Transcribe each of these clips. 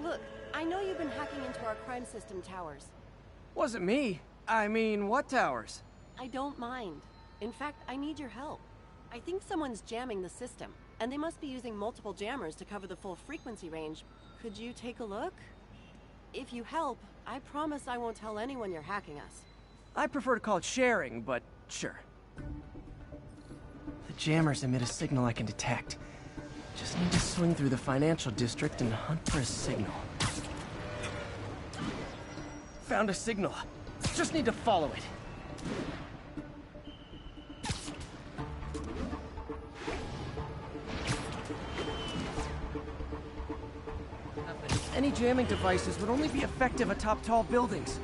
Look, I know you've been hacking into our crime system towers. Wasn't me. I mean, what towers? I don't mind. In fact, I need your help. I think someone's jamming the system, and they must be using multiple jammers to cover the full frequency range. Could you take a look? If you help, I promise I won't tell anyone you're hacking us. I prefer to call it sharing, but sure. The jammers emit a signal I can detect. Just need to swing through the financial district and hunt for a signal. Found a signal. Just need to follow it. Any jamming devices would only be effective atop tall buildings.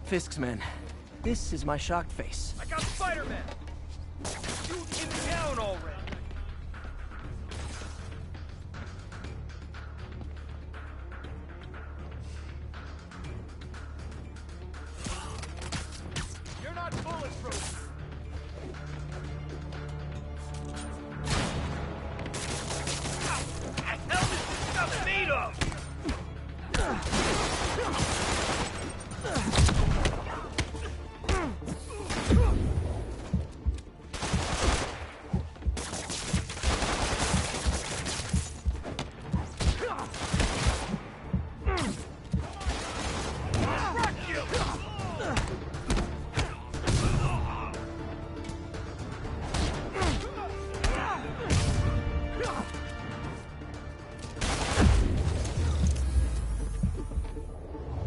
Fisk's men. This is my shocked face. I got Spider-Man! Shoot him down already! You're not bulletproof! What the hell is this stuff made of?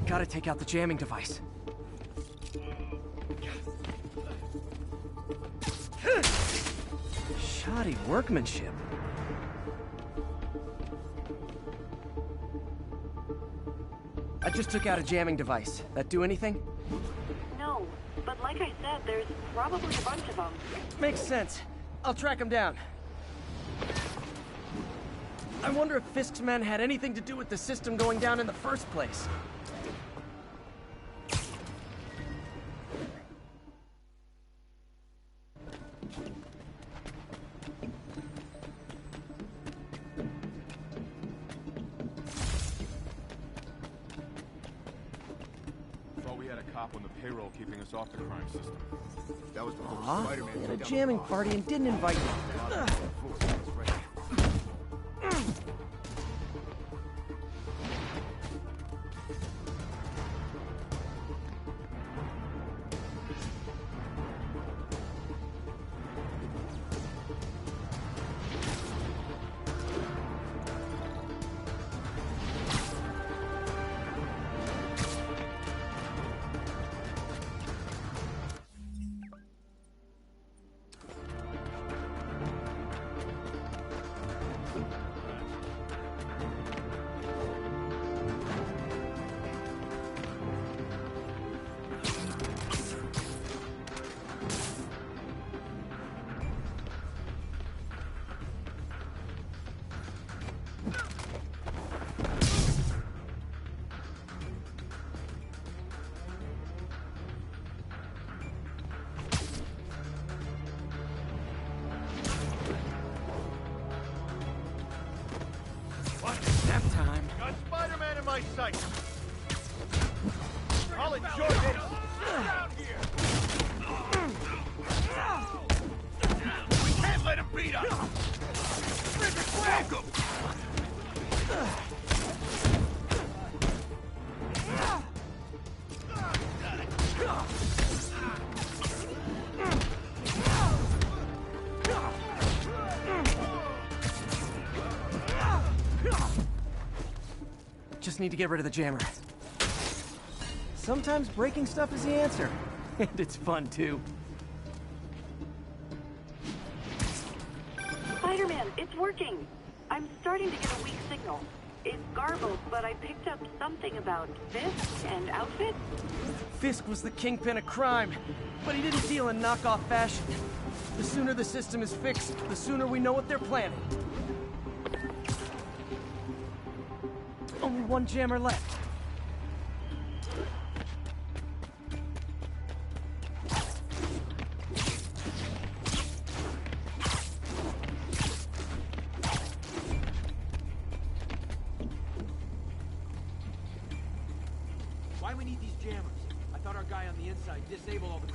Gotta take out the jamming device. Shoddy workmanship. I just took out a jamming device. That do anything? No, but like I said, there's probably a bunch of them. Makes sense. I'll track him down. I wonder if Fisk's men had anything to do with the system going down in the first place. On the payroll keeping us off the crime system. That was before Spider-Man had a jamming party and didn't invite me. My sight. I'll enjoy this. Around here. We can't let him beat us. Grab him. Just need to get rid of the jammer. Sometimes breaking stuff is the answer. And it's fun, too. Spider-Man, it's working. I'm starting to get a weak signal. It's garbled, but I picked up something about Fisk and outfit. Fisk was the kingpin of crime, but he didn't deal in knockoff fashion. The sooner the system is fixed, the sooner we know what they're planning. one jammer left. Why do we need these jammers? I thought our guy on the inside disabled all the...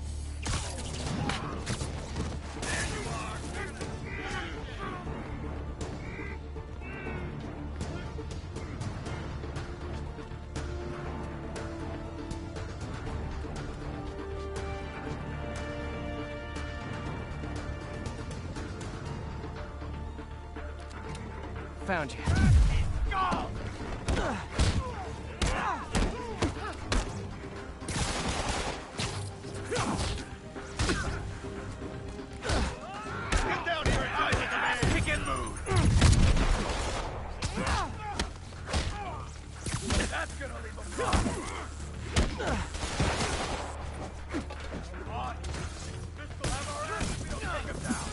Found you. Get down here and eyes at the man! Kick and move! That's gonna leave him wrong! Come on! This will have our ass! We'll take him down!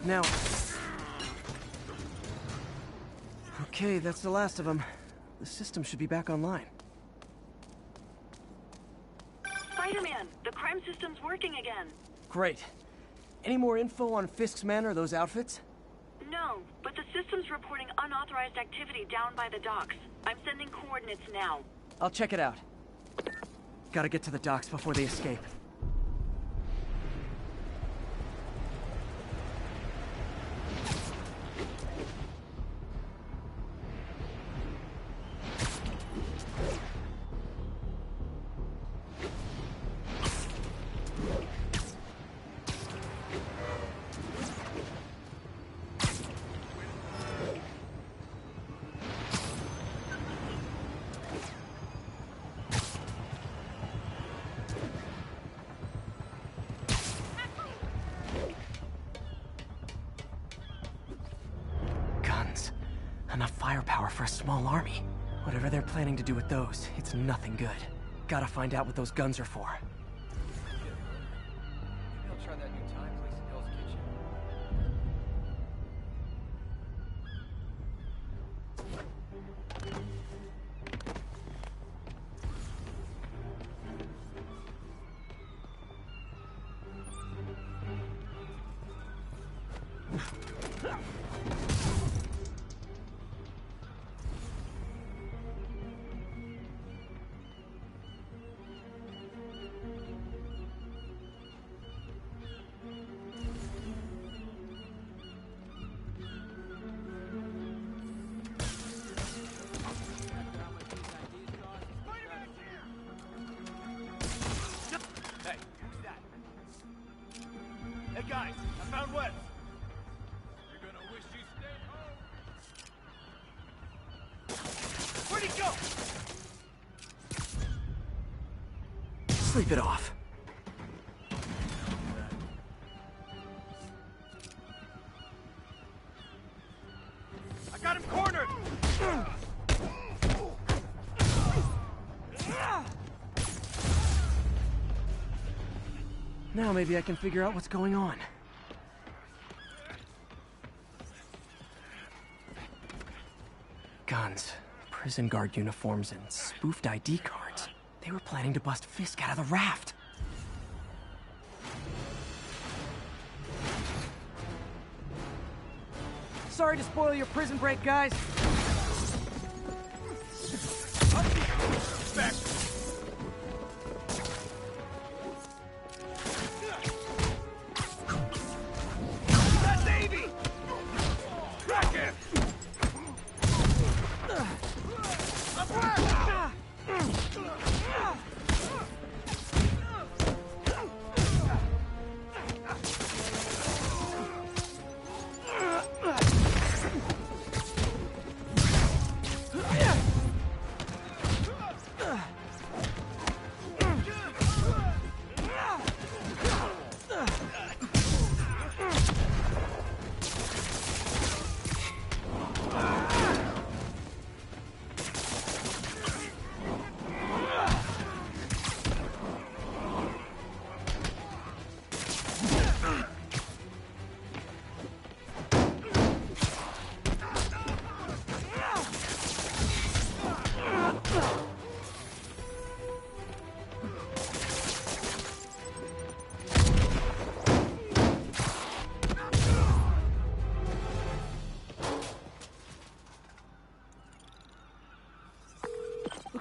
Now... Okay, that's the last of them. The system should be back online. Spider-Man, the crime system's working again. Great. Any more info on Fisk's men or those outfits? No, but the system's reporting unauthorized activity down by the docks. I'm sending coordinates now. I'll check it out. Gotta get to the docks before they escape. Enough firepower for a small army. Whatever they're planning to do with those, it's nothing good. Gotta find out what those guns are for. Maybe I'll try that new Thai place in Hell's Kitchen. Hey guys, I found Wes. You're gonna wish you stayed home. Where'd he go? Sleep it off. I got him cornered! Now maybe I can figure out what's going on. Guns, prison guard uniforms, and spoofed ID cards. They were planning to bust Fisk out of the raft. Sorry to spoil your prison break, guys. Back! That Navy! Crack him!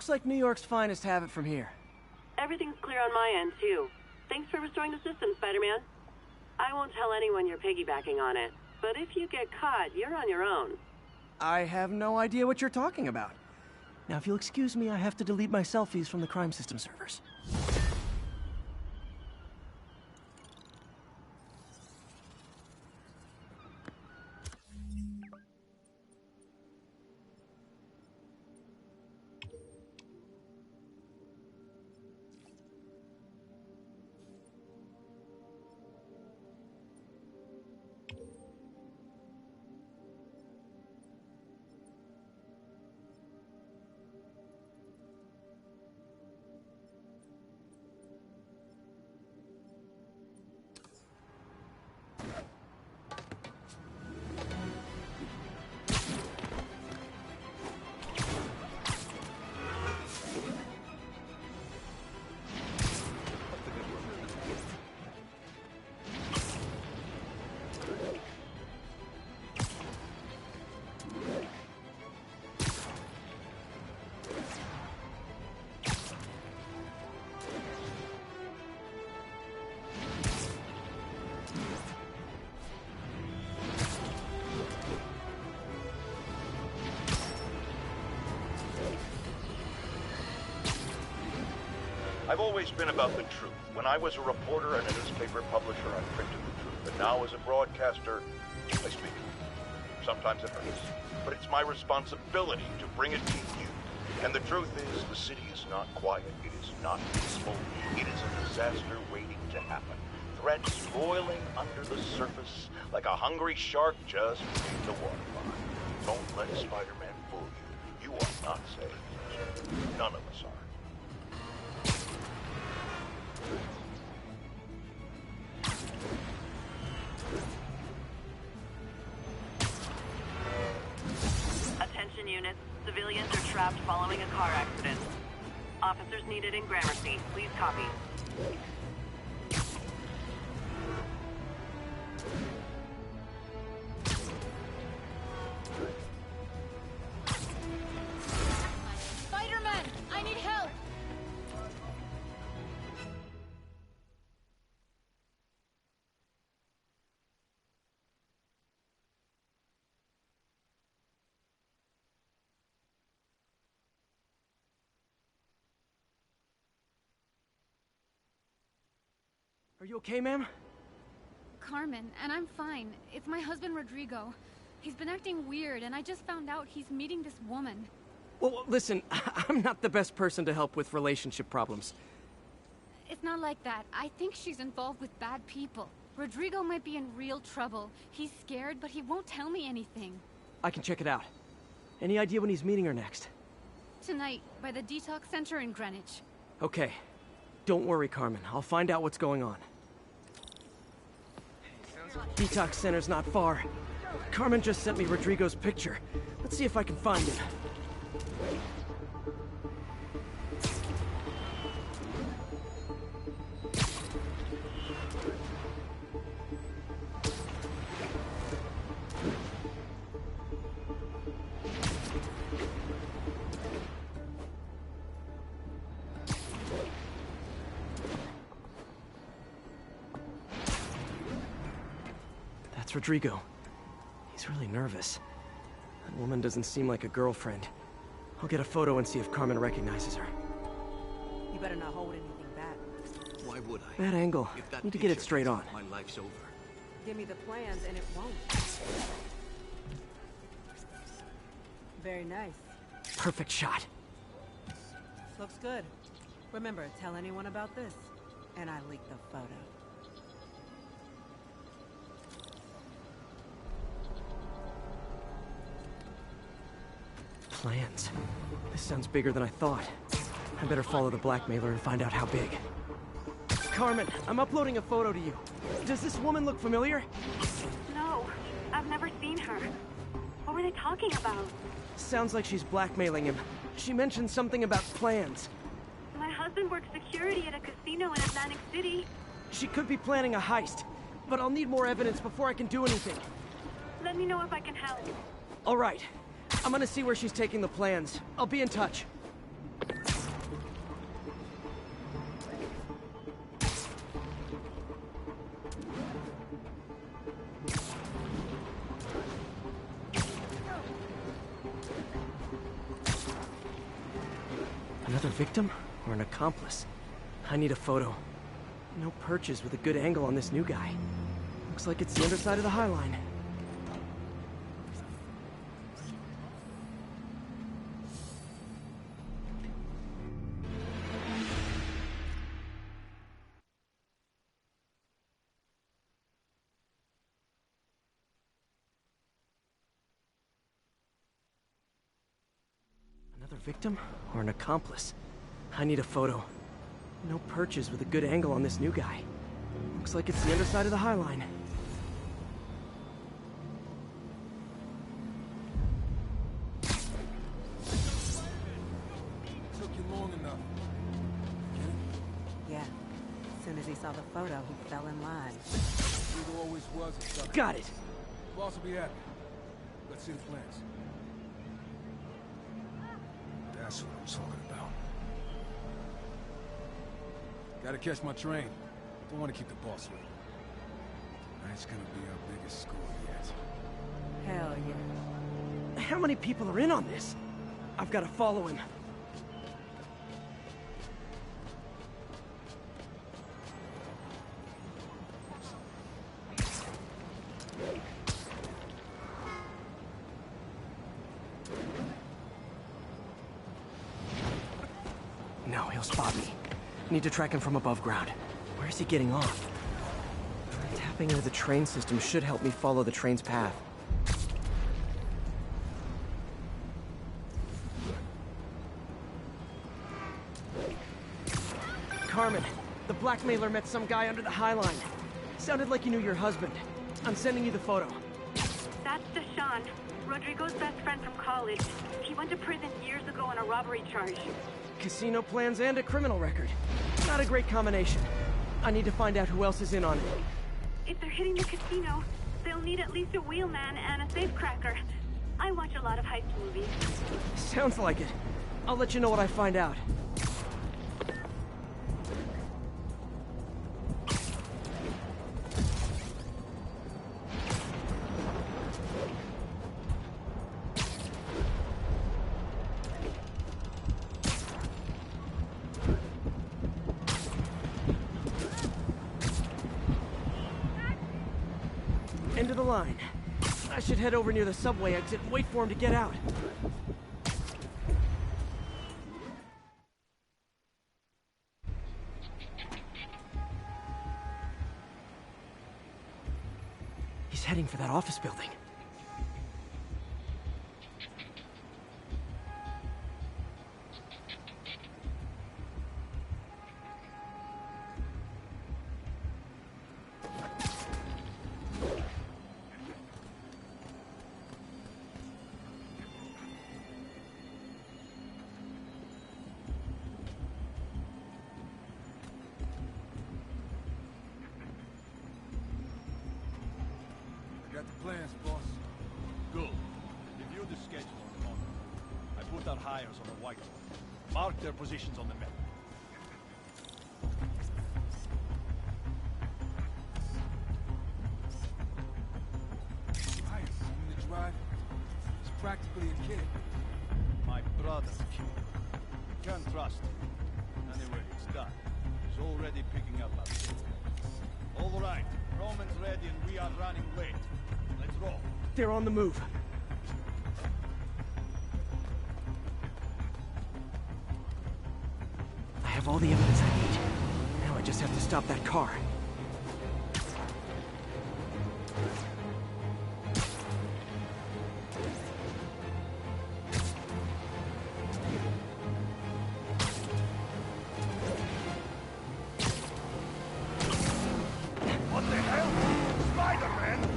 Looks like New York's finest have it from here. Everything's clear on my end, too. Thanks for restoring the system, Spider-Man. I won't tell anyone you're piggybacking on it, but if you get caught, you're on your own. I have no idea what you're talking about. Now, if you'll excuse me, I have to delete my selfies from the crime system servers. I've always been about the truth. When I was a reporter and a newspaper publisher, I printed the truth. And now as a broadcaster, I speak. Sometimes it hurts. But it's my responsibility to bring it to you. And the truth is, the city is not quiet. It is not peaceful. It is a disaster waiting to happen. Threats boiling under the surface like a hungry shark just beneath the waterline. Don't let Spider-Man fool you. You are not safe. None of us are. Attention units. Civilians are trapped following a car accident. Officers needed in Gramercy. Please copy. Spider-Man! I need help! Are you okay, ma'am? Carmen, and I'm fine. It's my husband, Rodrigo. He's been acting weird, and I just found out he's meeting this woman. Well, listen, I'm not the best person to help with relationship problems. It's not like that. I think she's involved with bad people. Rodrigo might be in real trouble. He's scared, but he won't tell me anything. I can check it out. Any idea when he's meeting her next? Tonight, by the detox center in Greenwich. Okay. Don't worry, Carmen. I'll find out what's going on. Detox center's not far. Carmen just sent me Rodrigo's picture. Let's see if I can find him. That's Rodrigo. He's really nervous. That woman doesn't seem like a girlfriend. I'll get a photo and see if Carmen recognizes her. You better not hold anything back. Why would I? Bad angle. If that Need to get it picture straight hits, on. My life's over. Give me the plans and it won't. Very nice. Perfect shot. Looks good. Remember, tell anyone about this. And I leaked the photo. Plans. This sounds bigger than I thought. I better follow the blackmailer and find out how big. Carmen, I'm uploading a photo to you. Does this woman look familiar? No, I've never seen her. What were they talking about? Sounds like she's blackmailing him. She mentioned something about plans. My husband works security at a casino in Atlantic City. She could be planning a heist, but I'll need more evidence before I can do anything. Let me know if I can help. All right. I'm gonna see where she's taking the plans. I'll be in touch. Another victim or an accomplice? I need a photo. No perches with a good angle on this new guy. Looks like it's the underside of the High Line. Another victim or an accomplice? I need a photo. No perches with a good angle on this new guy. Looks like it's the underside of the High Line. Took you long enough. Yeah. As soon as he saw the photo, he fell in line. Hugo always was a sucker. Got it! Boss will be happy. Let's see the plans. That's what I'm talking about. Gotta catch my train. Don't want to keep the boss waiting. Tonight's gonna be our biggest score yet. Hell yeah. How many people are in on this? I've got to follow him. No, he'll spot me. Need to track him from above ground. Where is he getting off? Tapping into the train system should help me follow the train's path. Carmen, the blackmailer met some guy under the High Line. Sounded like you knew your husband. I'm sending you the photo. That's Deshaun, Rodrigo's best friend from college. He went to prison years ago on a robbery charge. Casino plans and a criminal record. Not a great combination. I need to find out who else is in on it. If they're hitting the casino, they'll need at least a wheelman and a safecracker. I watch a lot of heist movies. Sounds like it. I'll let you know what I find out. End of the line. I should head over near the subway exit and wait for him to get out. He's heading for that office building. Got the plans, boss. Good. Review the schedule on the monitor. I put our hires on the whiteboard. Mark their positions on the map. Hires in the drive. He's practically a kid. My brother's kid. You can't trust him. Anyway, it's done. He's already picking up our shit. All right. Roman's ready and we are running late. Let's roll. They're on the move. I have all the evidence I need. Now I just have to stop that car. What the hell? Spider-Man!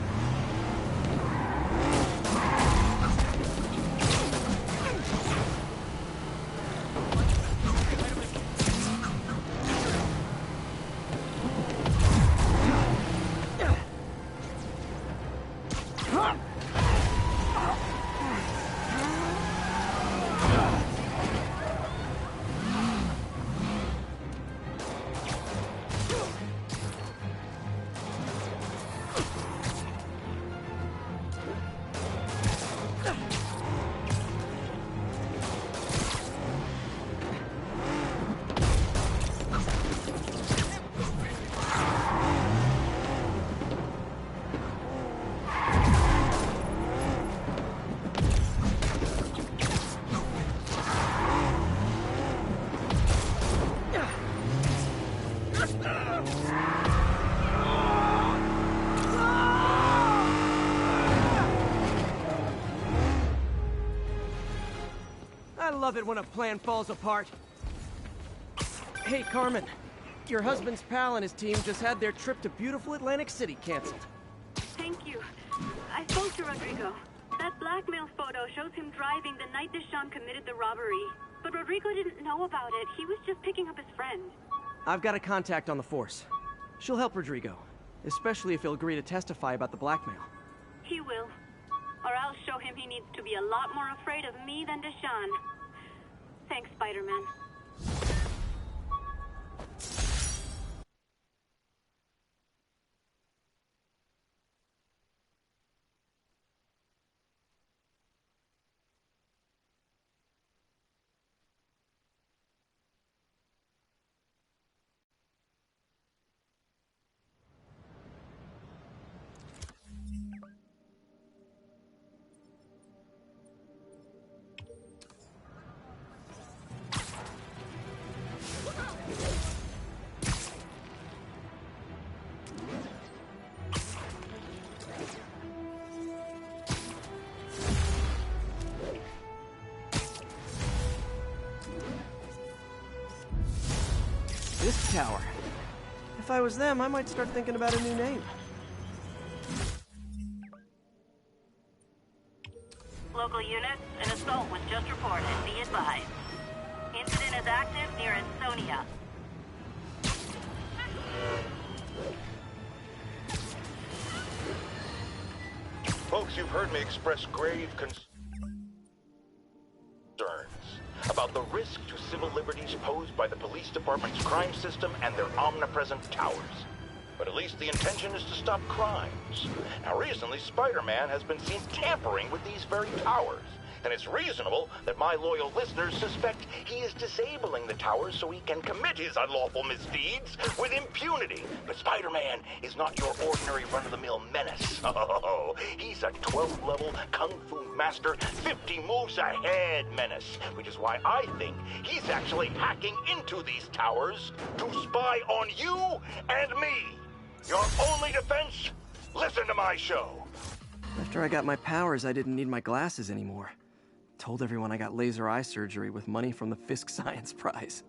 I love it when a plan falls apart. Hey, Carmen. Your husband's pal and his team just had their trip to beautiful Atlantic City canceled. Thank you. I spoke to Rodrigo. That blackmail photo shows him driving the night Deshawn committed the robbery. But Rodrigo didn't know about it. He was just picking up his friend. I've got a contact on the force. She'll help Rodrigo, especially if he'll agree to testify about the blackmail. He will. Or I'll show him he needs to be a lot more afraid of me than Deshawn. Thanks, Spider-Man. This tower. If I was them, I might start thinking about a new name. Local units, an assault was just reported. Be advised. Incident is active near Ansonia. Folks, you've heard me express grave concerns about the risk to civil liberties posed by the police department's crime system and their omnipresent towers. But at least the intention is to stop crimes. Now, recently, Spider-Man has been seen tampering with these very towers. And it's reasonable that my loyal listeners suspect he is disabling the towers so he can commit his unlawful misdeeds with impunity. But Spider-Man is not your ordinary run-of-the-mill menace. Oh, he's a 12th level Kung Fu master, 50 moves ahead menace. Which is why I think he's actually hacking into these towers to spy on you and me. Your only defense? Listen to my show. After I got my powers, I didn't need my glasses anymore. Told everyone I got laser eye surgery with money from the Fisk Science Prize.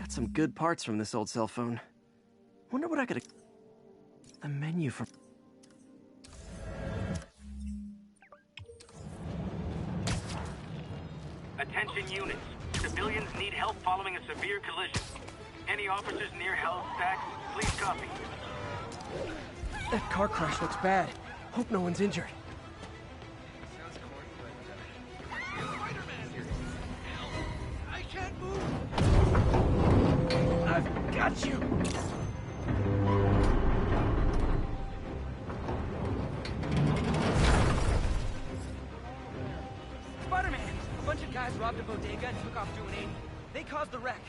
Some good parts from this old cell phone. Wonder what I could... The menu from... Attention units. Civilians need help following a severe collision. Any officers near Hell's Stacks, please copy. That car crash looks bad. Hope no one's injured. Got you! Spider-Man! A bunch of guys robbed a bodega and took off doing 80. They caused the wreck.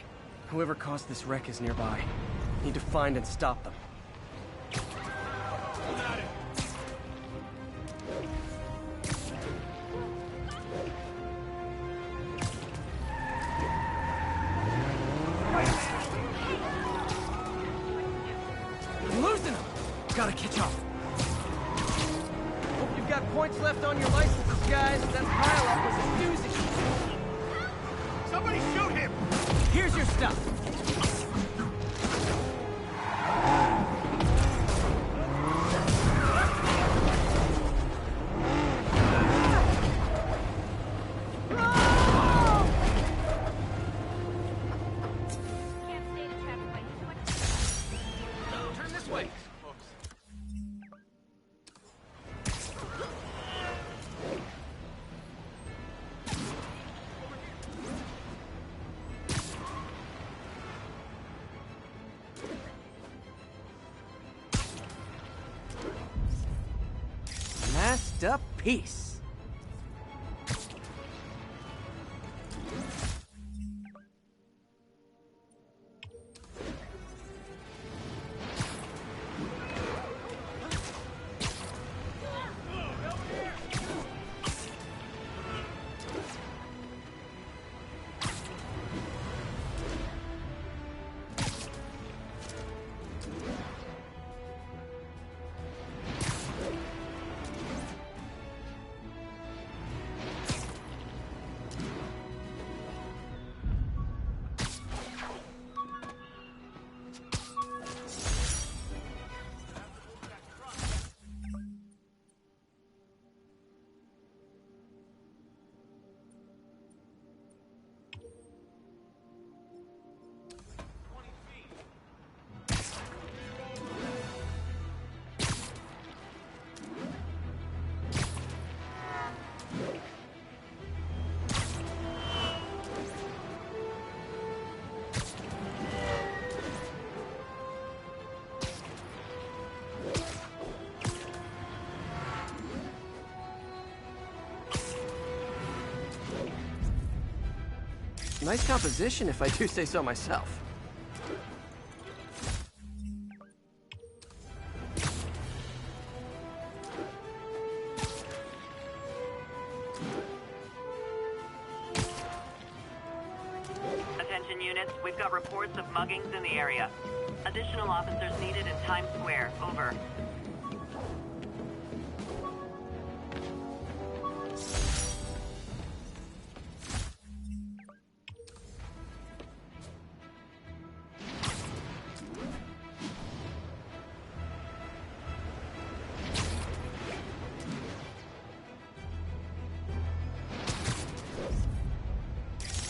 Whoever caused this wreck is nearby. Need to find and stop them. Gotta catch up. Hope you've got points left on your licenses, guys. That pile-up was a doozy. Somebody shoot him! Here's your stuff. picked up peace. Nice composition, if I do say so myself. Attention units, we've got reports of muggings in the area. Additional officers needed in Times Square. Over.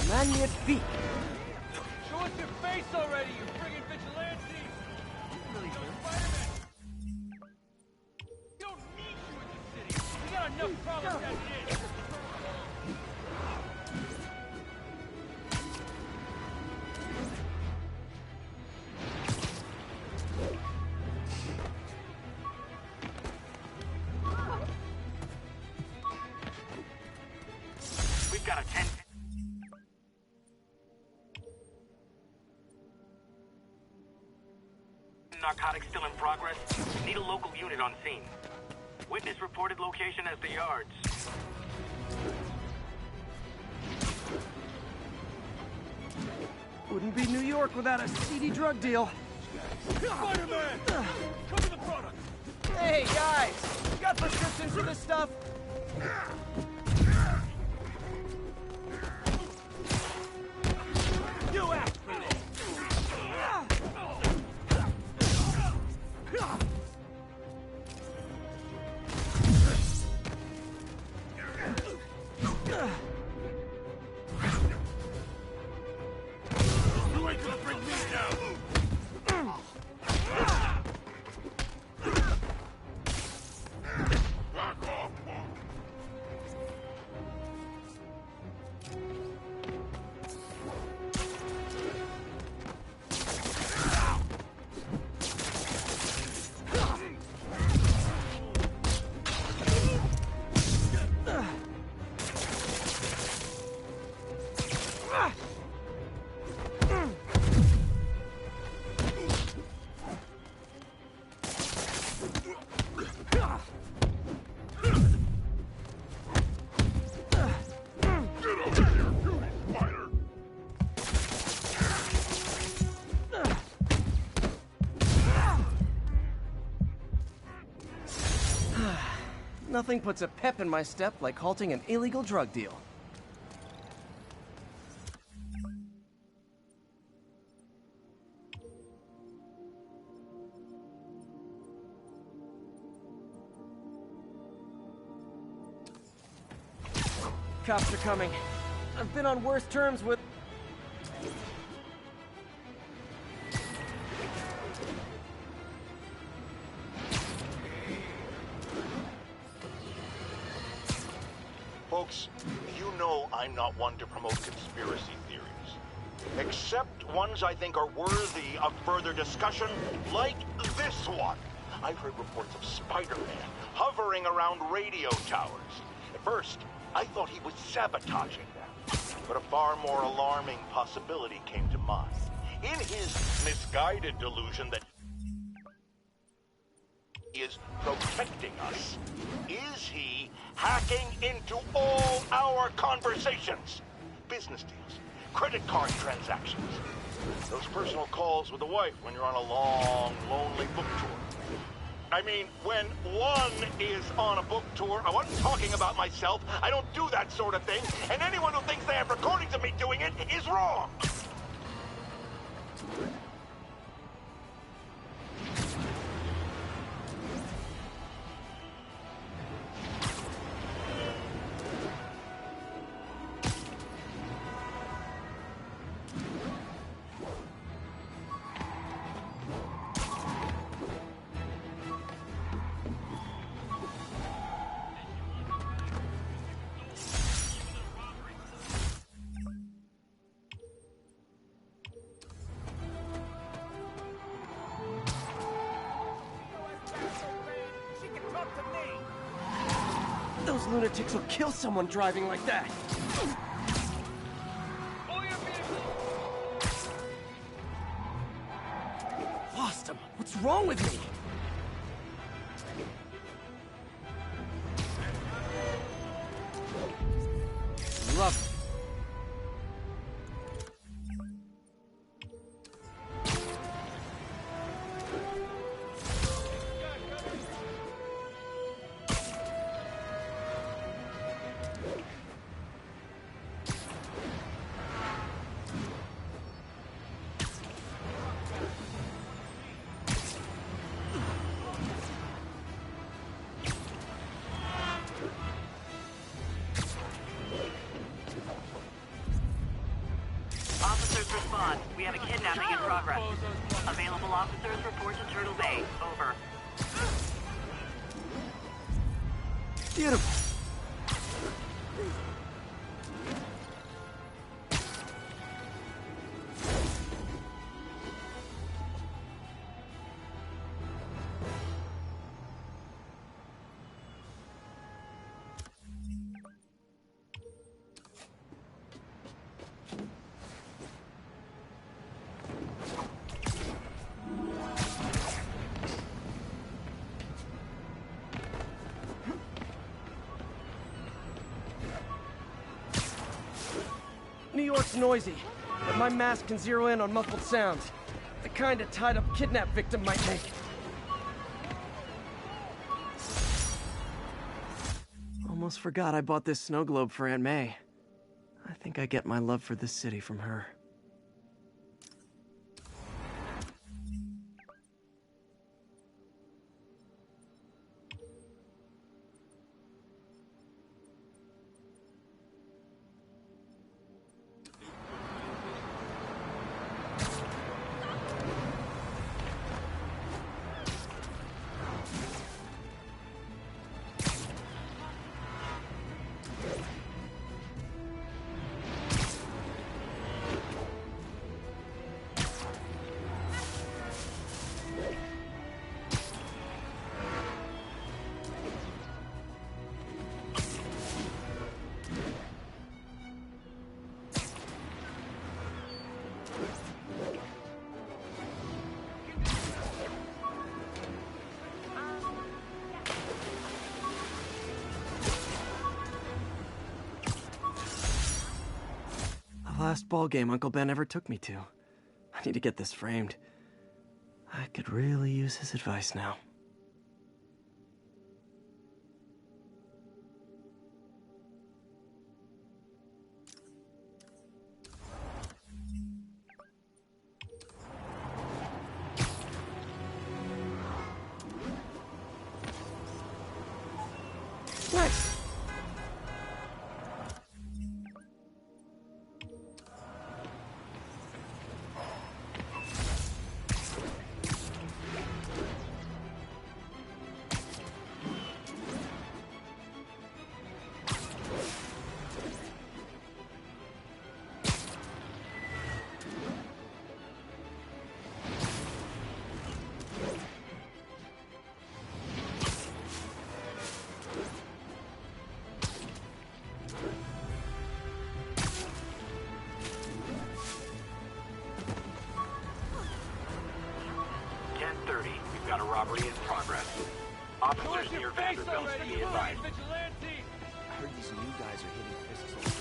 Magnifique! Show us your face already, you friggin' vigilantes! You really do. Spider-Man! We don't need you in the city! We got enough problems as it is! We've got a 10... Narcotics still in progress. Need a local unit on scene. Witness reported location as the yards. Wouldn't be New York without a seedy drug deal. Spider-Man! Cover the product! Hey, guys! You got prescriptions for this stuff? You act for this! You ain't gonna bring me down! Back off, Mark! Nothing puts a pep in my step like halting an illegal drug deal. Cops are coming. I've been on worse terms with... Folks, you know I'm not one to promote conspiracy theories. Except ones I think are worthy of further discussion, like this one. I've heard reports of Spider-Man hovering around radio towers. At first, I thought he was sabotaging them. But a far more alarming possibility came to mind. In his misguided delusion that he is protecting us, is he hacking into all our conversations? Business deals, credit card transactions, those personal calls with the wife when you're on a long, lonely book tour. I mean, when one is on a book tour, I wasn't talking about myself. I don't do that sort of thing. And anyone who thinks they have recordings of me doing it is wrong. Those lunatics will kill someone driving like that. Lost him. What's wrong with me? Love it. Respond. We have a kidnapping in progress. Available officers report to Turtle Bay. Over. Beautiful. New York's noisy, but my mask can zero in on muffled sounds. The kind a tied-up kidnap victim might make. Almost forgot I bought this snow globe for Aunt May. I think I get my love for this city from her. Last ball game Uncle Ben ever took me to. I need to get this framed. I could really use his advice now. Nice! robbery in progress. Officers near Vanderbilt be advised. I heard these new guys are hitting pistols.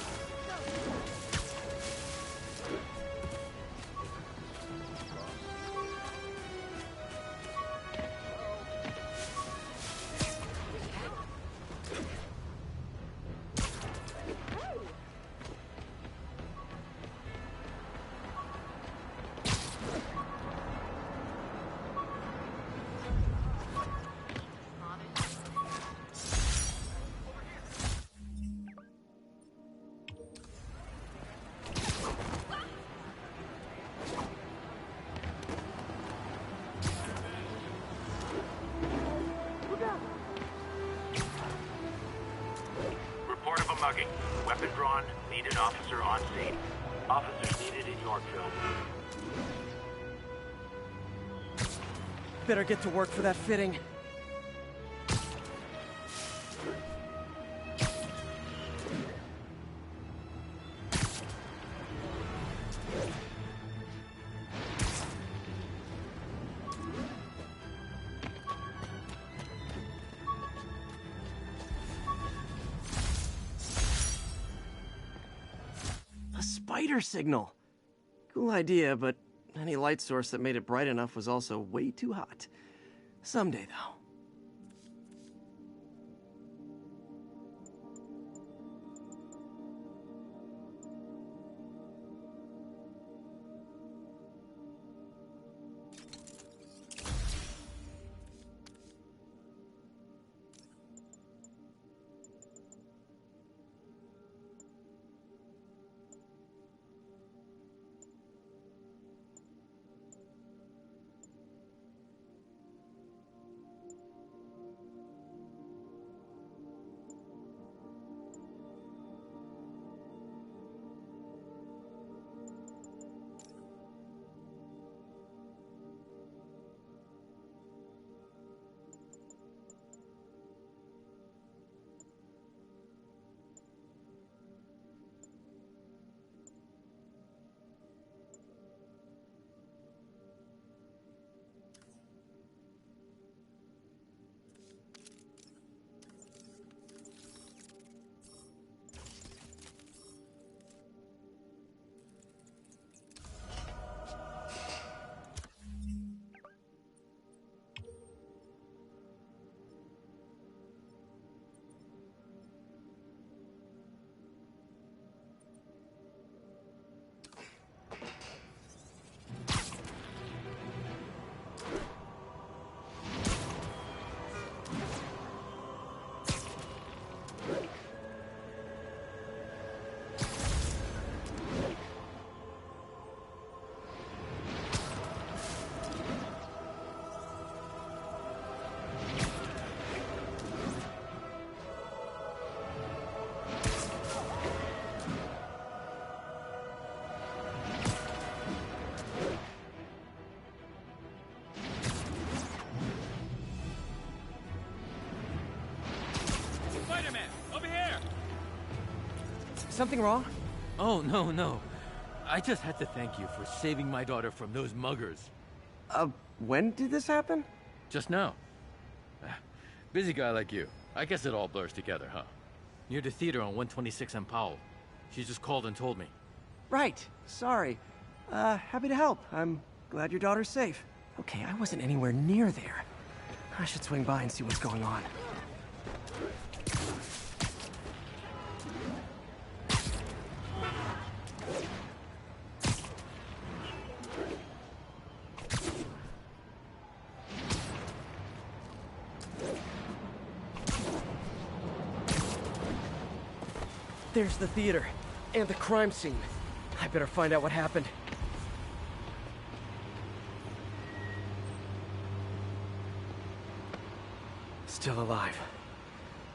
Report of a mugging. Weapon drawn. Needed officer on scene. Officers needed in Yorkville. Better get to work for that fitting. A spider signal. Cool idea, but any light source that made it bright enough was also way too hot. Someday, though. Something wrong? Oh, no. I just had to thank you for saving my daughter from those muggers. When did this happen? Just now. Busy guy like you. I guess it all blurs together, huh? Near the theater on 126 and Powell. She just called and told me. Right. Sorry. Happy to help. I'm glad your daughter's safe. Okay, I wasn't anywhere near there. I should swing by and see what's going on. There's the theater, and the crime scene. I better find out what happened. Still alive.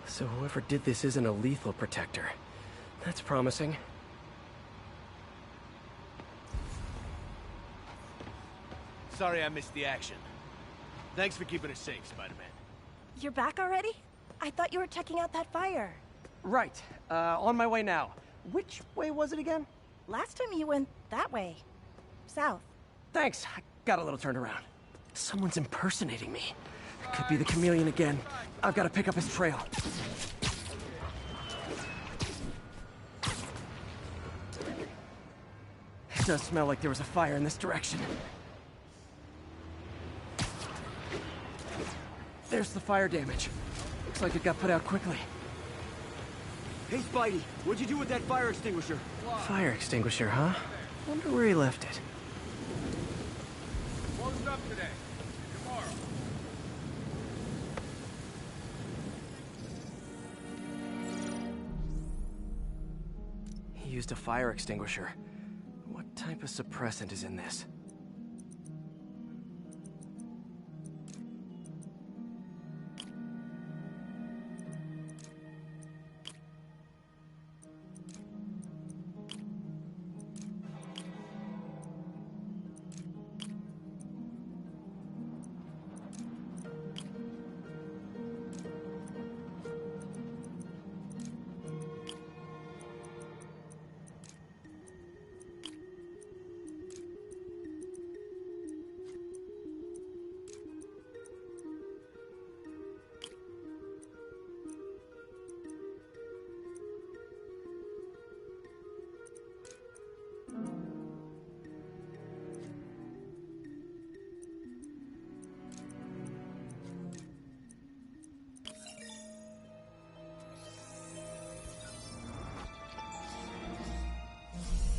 So whoever did this isn't a lethal protector. That's promising. Sorry I missed the action. Thanks for keeping us safe, Spider-Man. You're back already? I thought you were checking out that fire. Right. On my way now. Which way was it again? Last time you went that way. South. Thanks. I got a little turned around. Someone's impersonating me. Could be the chameleon again. I've got to pick up his trail. It does smell like there was a fire in this direction. There's the fire damage. Looks like it got put out quickly. Hey, Spidey, what'd you do with that fire extinguisher? Fire extinguisher, huh? Wonder where he left it. Closed up today. Tomorrow. He used a fire extinguisher. What type of suppressant is in this?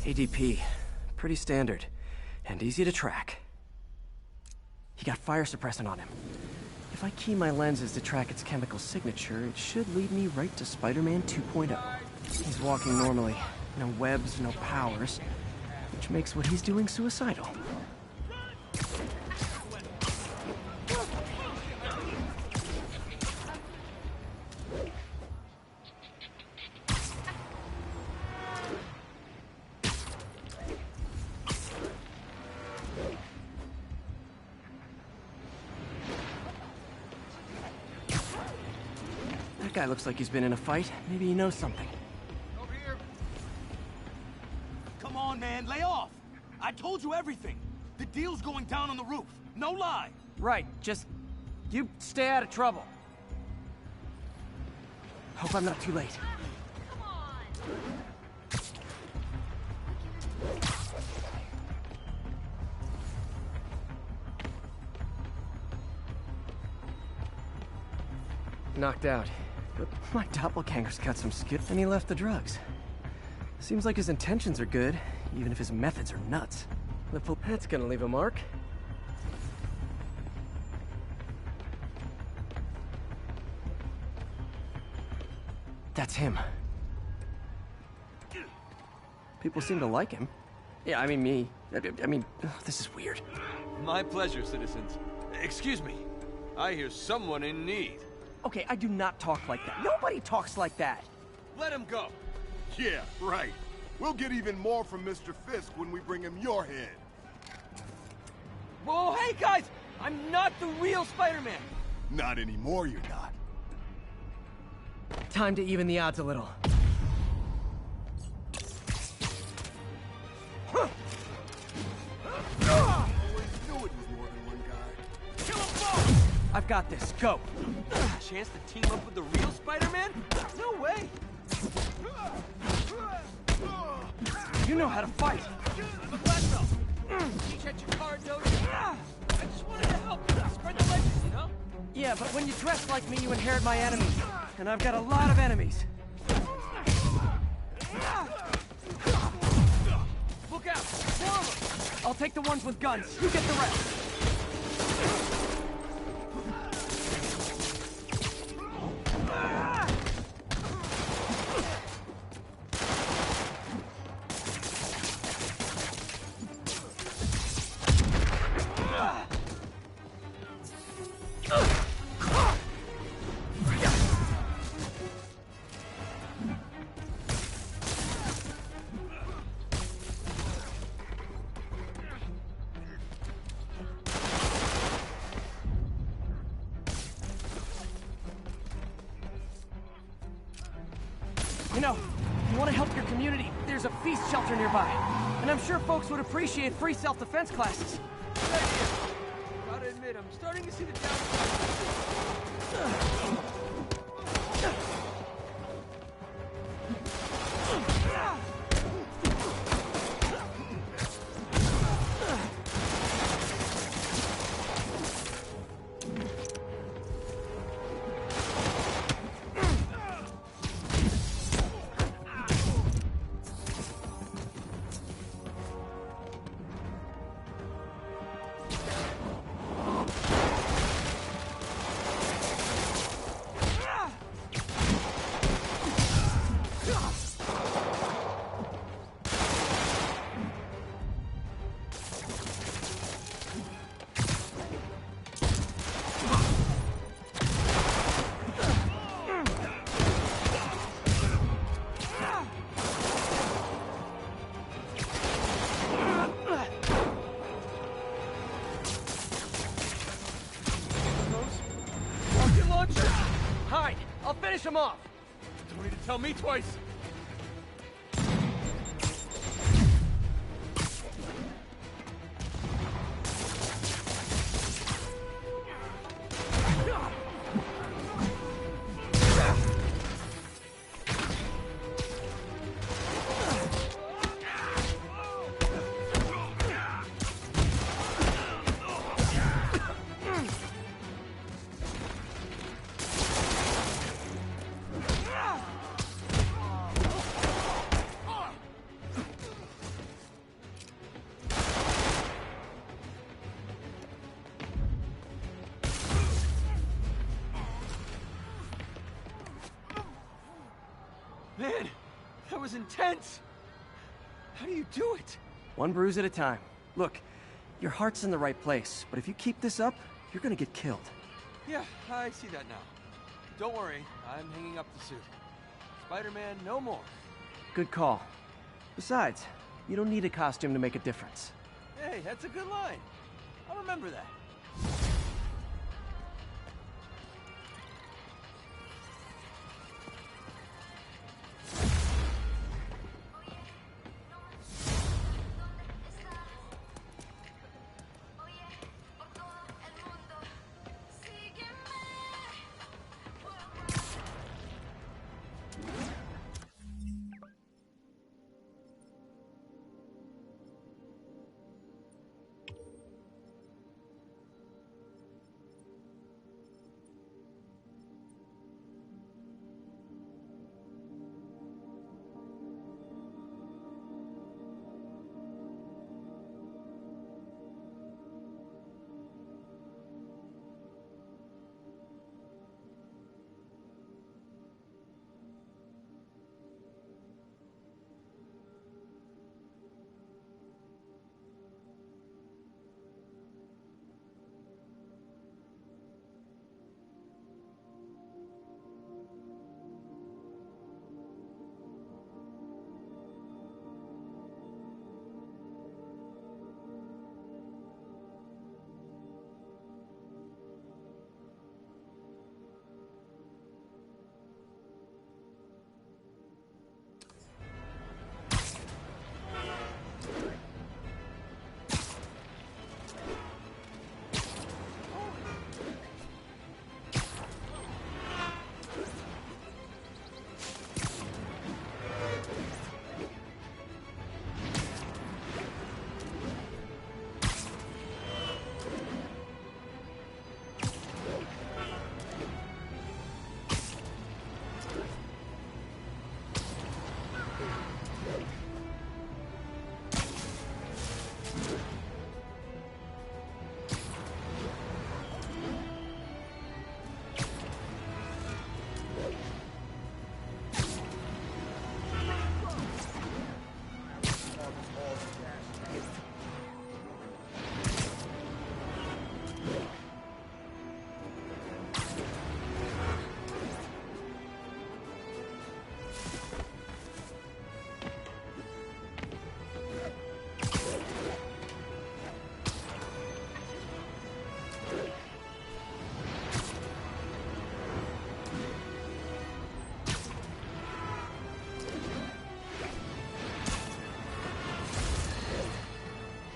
ADP. Pretty standard. And easy to track. He got fire suppressant on him. If I key my lenses to track its chemical signature, it should lead me right to Spider-Man 2.0. He's walking normally. No webs, no powers. Which makes what he's doing suicidal. Guy looks like he's been in a fight. Maybe he knows something. Over here. Come on, man, lay off. I told you everything. The deal's going down on the roof. No lie. Right, just... you stay out of trouble. Hope I'm not too late. Come on. Knocked out. But my doppelganger's got some skill, and he left the drugs. Seems like his intentions are good, even if his methods are nuts. That's gonna leave a mark. That's him. People seem to like him. Yeah, I mean me. I mean, this is weird. My pleasure, citizens. Excuse me. I hear someone in need. Okay, I do not talk like that. Nobody talks like that. Let him go. Yeah, right. We'll get even more from Mr. Fisk when we bring him your head. Whoa, hey guys! I'm not the real Spider-Man! Not anymore, you're not. Time to even the odds a little. I've got this. Go. Chance to team up with the real Spider-Man? No way. You know how to fight. I'm a black belt. Teach at your card dojo. I just wanted to help. Spread the legends, you know? Yeah, but when you dress like me, you inherit my enemies. And I've got a lot of enemies. Look out. More of them. I'll take the ones with guns. You get the rest. You know, if you want to help your community, there's a feast shelter nearby. And I'm sure folks would appreciate free self-defense classes. Gotta admit, it. I'm starting to see the downside. Hide! I'll finish him off! Don't need to tell me twice! Man, that was intense! How do you do it? One bruise at a time. Look, your heart's in the right place, but if you keep this up, you're gonna get killed. Yeah, I see that now. Don't worry, I'm hanging up the suit. Spider-Man, no more. Good call. Besides, you don't need a costume to make a difference. Hey, that's a good line. I'll remember that.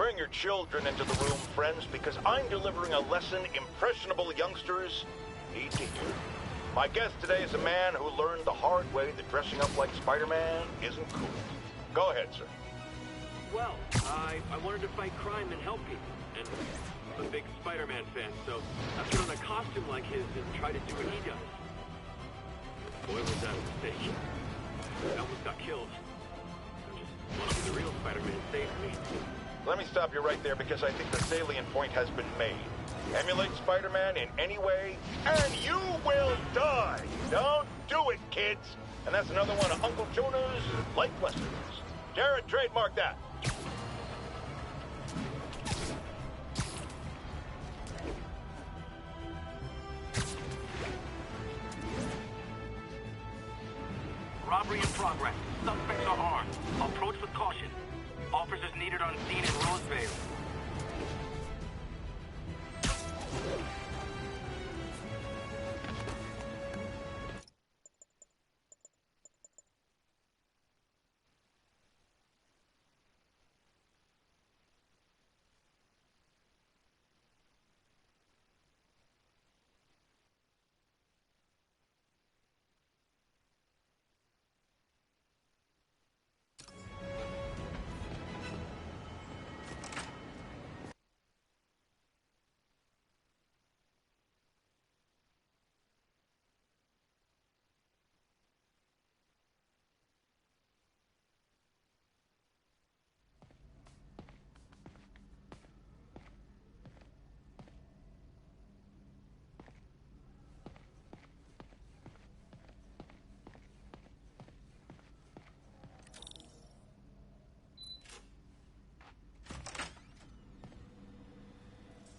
Bring your children into the room, friends, because I'm delivering a lesson impressionable youngsters need to hear. My guest today is a man who learned the hard way that dressing up like Spider-Man isn't cool. Go ahead, sir. Well, I wanted to fight crime and help people, and I'm a big Spider-Man fan, so I put on a costume like his and try to do what he does. Boy, was that a mistake. I almost got killed. I just want to be the real Spider-Man saved me. Let me stop you right there because I think the salient point has been made. Emulate Spider-Man in any way, and you will die! Don't do it, kids! And that's another one of Uncle Jonah's life lessons. Jared, trademark that. Robbery in progress. Suspects are armed. Approach with caution. Officers needed on scene in Roseville.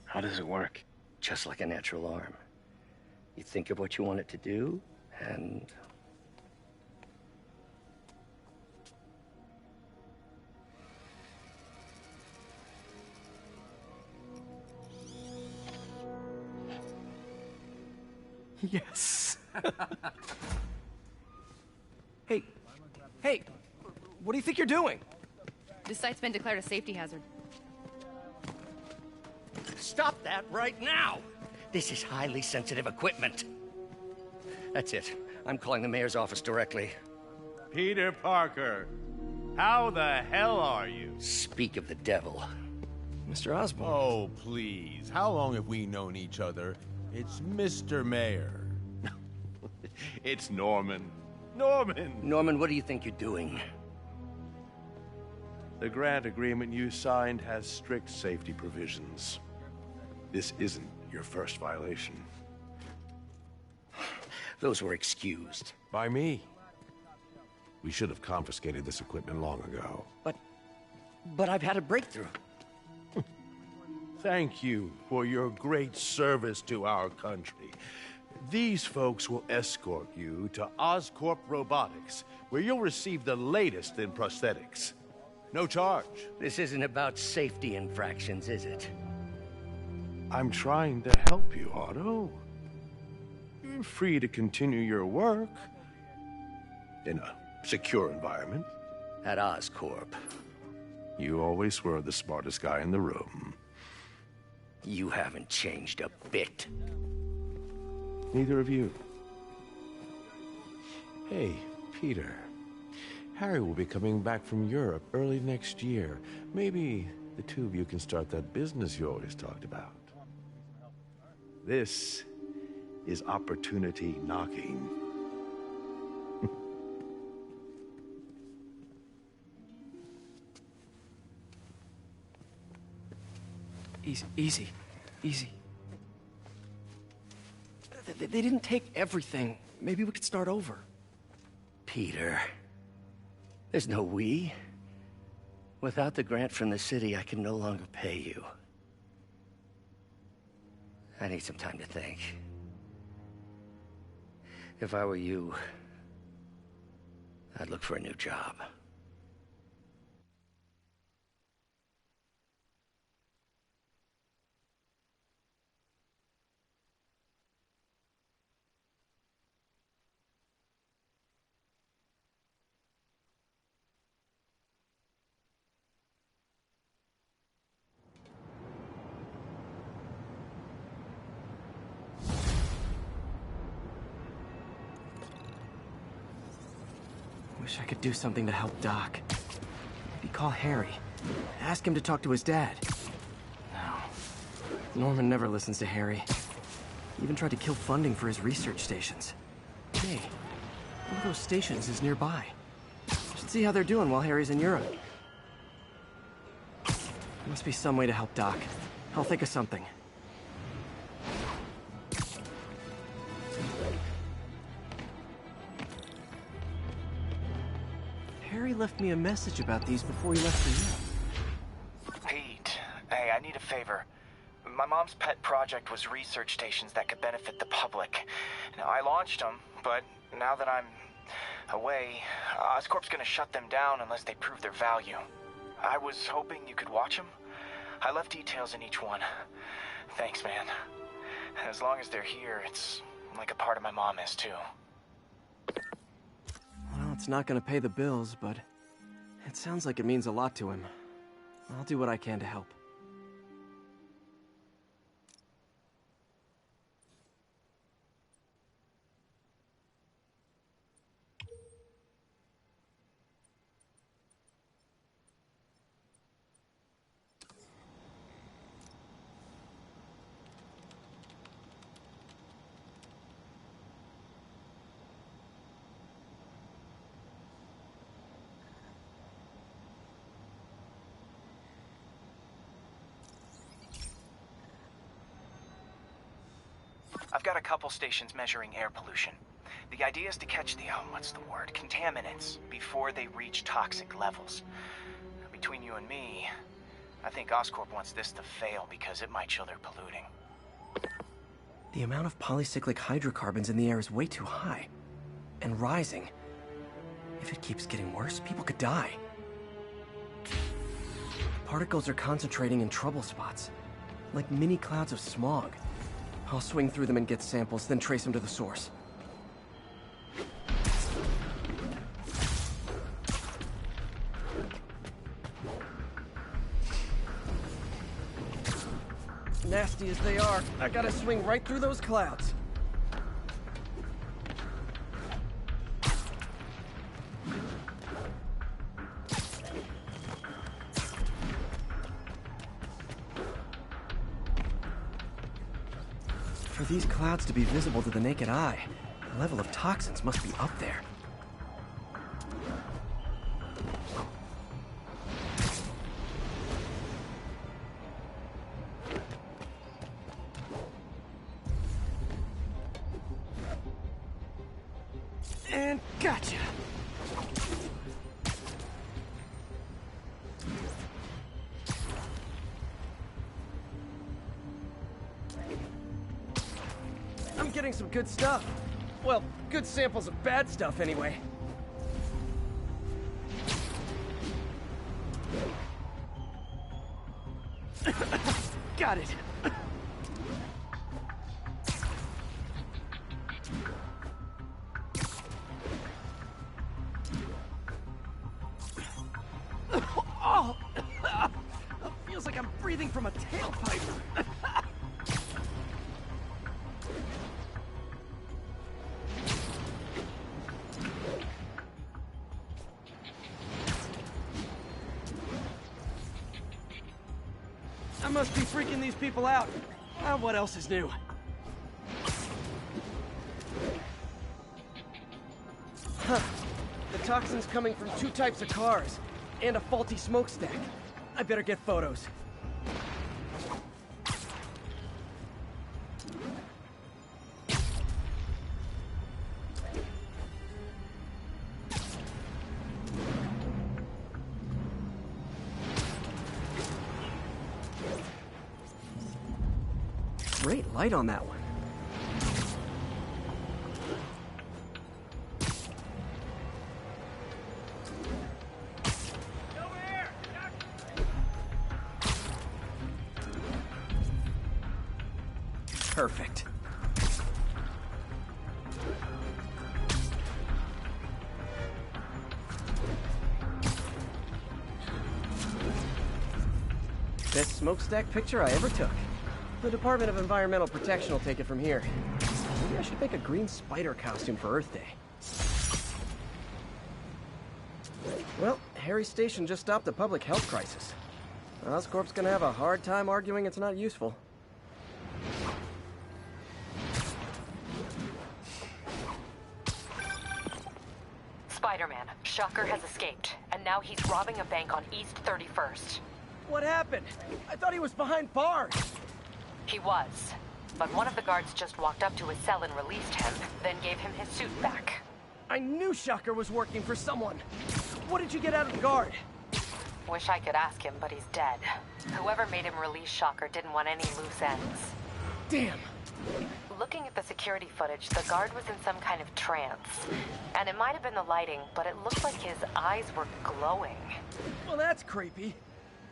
How does it work? Just like a natural arm. You think of what you want it to do, and... Yes. Hey, what do you think you're doing? This site's been declared a safety hazard. Stop that right now! This is highly sensitive equipment. That's it. I'm calling the mayor's office directly. Peter Parker, how the hell are you? Speak of the devil. Mr. Osborn. Oh, please. How long have we known each other? It's Mr. Mayor. It's Norman. Norman! Norman, what do you think you're doing? The grant agreement you signed has strict safety provisions. This isn't your first violation. Those were excused. By me. We should have confiscated this equipment long ago. But I've had a breakthrough. Thank you for your great service to our country. These folks will escort you to Oscorp Robotics, where you'll receive the latest in prosthetics. No charge. This isn't about safety infractions, is it? I'm trying to help you, Otto. You're free to continue your work in a secure environment. At Oscorp. You always were the smartest guy in the room. You haven't changed a bit. Neither of you. Hey, Peter. Harry will be coming back from Europe early next year. Maybe the two of you can start that business you always talked about. This is opportunity knocking. Easy. They didn't take everything. Maybe we could start over. Peter, there's no we. Without the grant from the city, I can no longer pay you. I need some time to think. If I were you, I'd look for a new job. Wish I could do something to help Doc. Maybe call Harry. Ask him to talk to his dad. No. Norman never listens to Harry. He even tried to kill funding for his research stations. Hey, one of those stations is nearby. Should see how they're doing while Harry's in Europe. There must be some way to help Doc. I'll think of something. Harry left me a message about these before he left for you. Pete, hey, I need a favor. My mom's pet project was research stations that could benefit the public. Now, I launched them, but now that I'm away, Oscorp's gonna shut them down unless they prove their value. I was hoping you could watch them. I left details in each one. Thanks, man. As long as they're here, it's like a part of my mom is, too. Well, it's not gonna pay the bills, but it sounds like it means a lot to him. I'll do what I can to help. I've got a couple stations measuring air pollution. The idea is to catch the, contaminants before they reach toxic levels. Between you and me, I think Oscorp wants this to fail because it might show they're polluting. The amount of polycyclic hydrocarbons in the air is way too high. And rising. If it keeps getting worse, people could die. Particles are concentrating in trouble spots, like mini clouds of smog. I'll swing through them and get samples, then trace them to the source. Nasty as they are, I gotta swing right through those clouds. For these clouds to be visible to the naked eye, the level of toxins must be up there. And gotcha! Getting some good stuff. Well, good samples of bad stuff anyway. Got it. Oh, feels like I'm breathing from a tailpipe. I must be freaking these people out. What else is new? Huh. The toxin's coming from 2 types of cars, and a faulty smokestack. I better get photos. Great light on that one. Perfect. Best smokestack picture I ever took. The Department of Environmental Protection will take it from here. Maybe I should make a green spider costume for Earth Day. Well, Harry's station just stopped a public health crisis. Oscorp's gonna have a hard time arguing it's not useful. Spider-Man, Shocker has escaped, and now he's robbing a bank on East 31st. What happened? I thought he was behind bars. He was, but one of the guards just walked up to his cell and released him, then gave him his suit back. I knew Shocker was working for someone. What did you get out of the guard? Wish I could ask him, but he's dead. Whoever made him release Shocker didn't want any loose ends. Damn. Looking at the security footage, the guard was in some kind of trance. And it might have been the lighting, but it looked like his eyes were glowing. Well, that's creepy.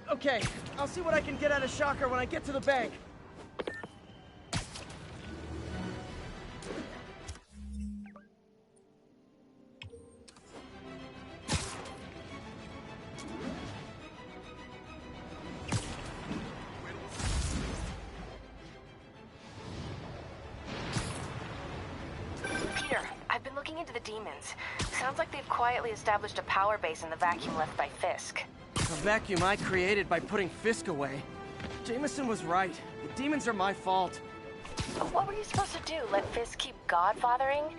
Okay, I'll see what I can get out of Shocker when I get to the bank. Into the demons. Sounds like they've quietly established a power base in the vacuum left by Fisk. A vacuum I created by putting Fisk away. Jameson was right. The demons are my fault. What were you supposed to do? Let Fisk keep godfathering?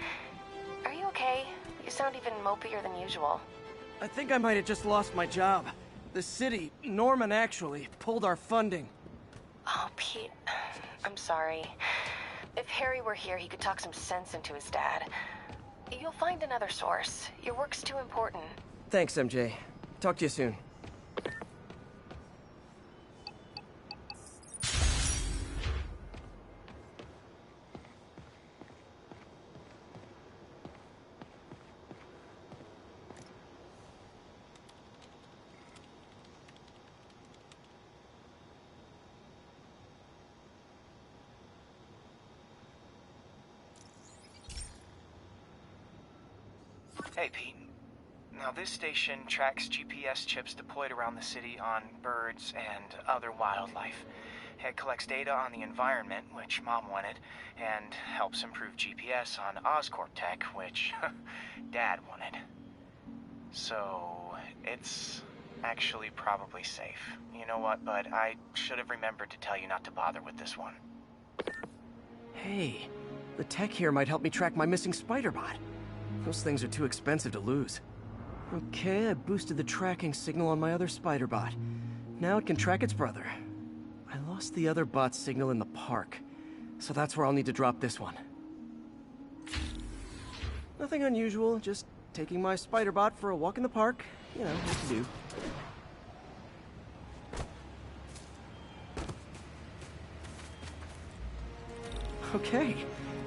Are you okay? You sound even mopier than usual. I think I might have just lost my job. The city, Norman actually, pulled our funding. Oh, Pete. I'm sorry. If Harry were here, he could talk some sense into his dad. You'll find another source. Your work's too important. Thanks, MJ. Talk to you soon. Hey, Pete. Now, this station tracks GPS chips deployed around the city on birds and other wildlife. It collects data on the environment, which Mom wanted, and helps improve GPS on Oscorp tech, which Dad wanted. So, it's actually probably safe. You know what, bud? I should have remembered to tell you not to bother with this one. Hey, the tech here might help me track my missing Spider-Bot. Those things are too expensive to lose. Okay, I boosted the tracking signal on my other Spider-Bot. Now it can track its brother. I lost the other bot's signal in the park, so that's where I'll need to drop this one. Nothing unusual, just taking my Spider-Bot for a walk in the park. You know, what to do. Okay,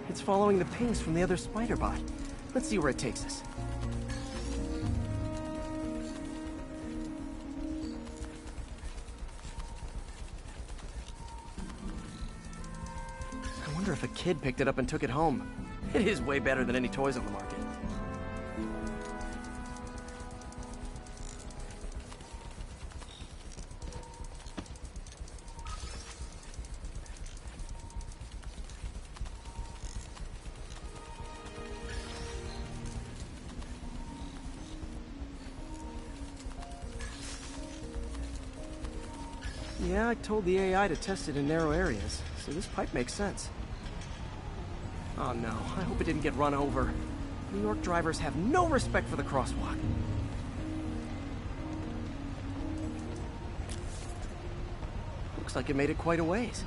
it's following the pings from the other Spider-Bot. Let's see where it takes us. I wonder if a kid picked it up and took it home. It is way better than any toys on the market. Yeah, I told the AI to test it in narrow areas, so this pipe makes sense. Oh no, I hope it didn't get run over. New York drivers have no respect for the crosswalk. Looks like it made it quite a ways.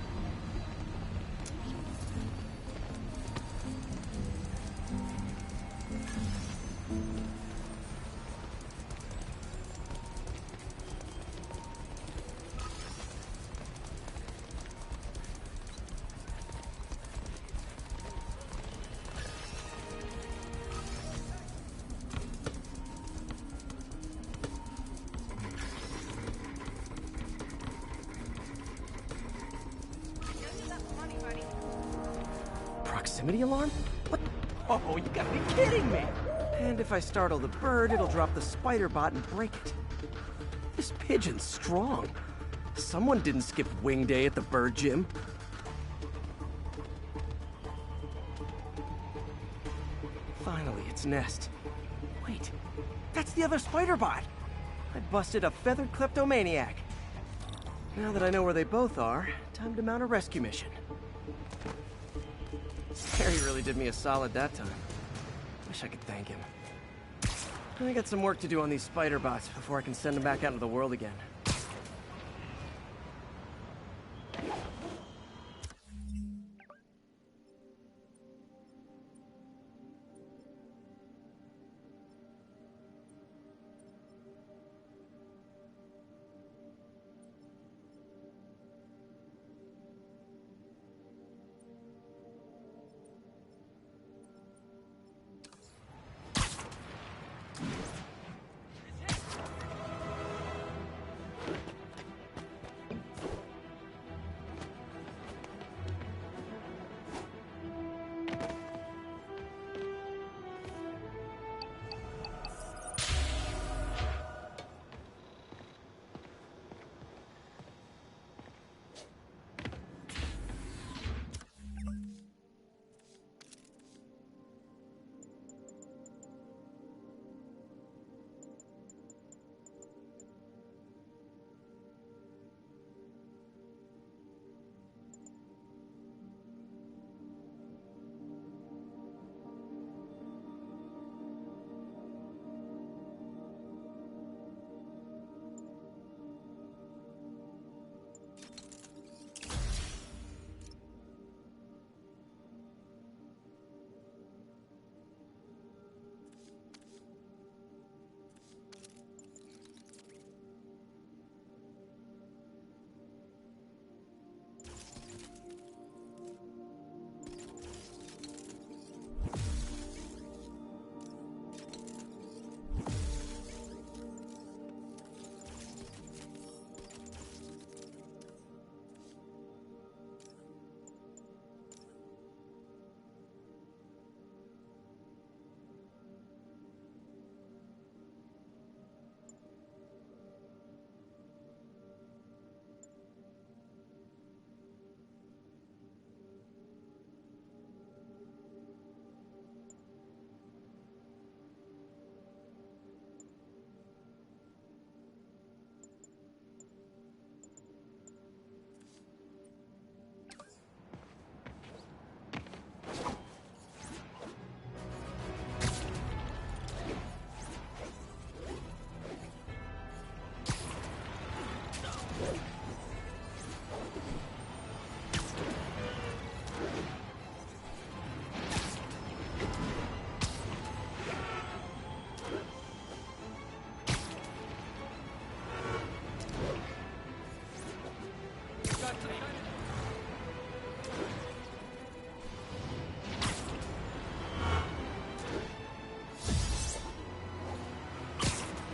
Proximity alarm? What? Oh, you gotta be kidding me! And if I startle the bird, it'll drop the Spider-Bot and break it. This pigeon's strong. Someone didn't skip wing day at the bird gym. Finally, its nest. Wait, that's the other Spider-Bot! I busted a feathered kleptomaniac. Now that I know where they both are, time to mount a rescue mission. Harry really did me a solid that time. Wish I could thank him. I got some work to do on these spider bots before I can send them back out into the world again.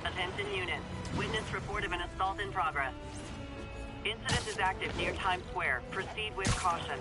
Attention units. Witness report of an assault in progress. Incident is active near Times Square. Proceed with caution.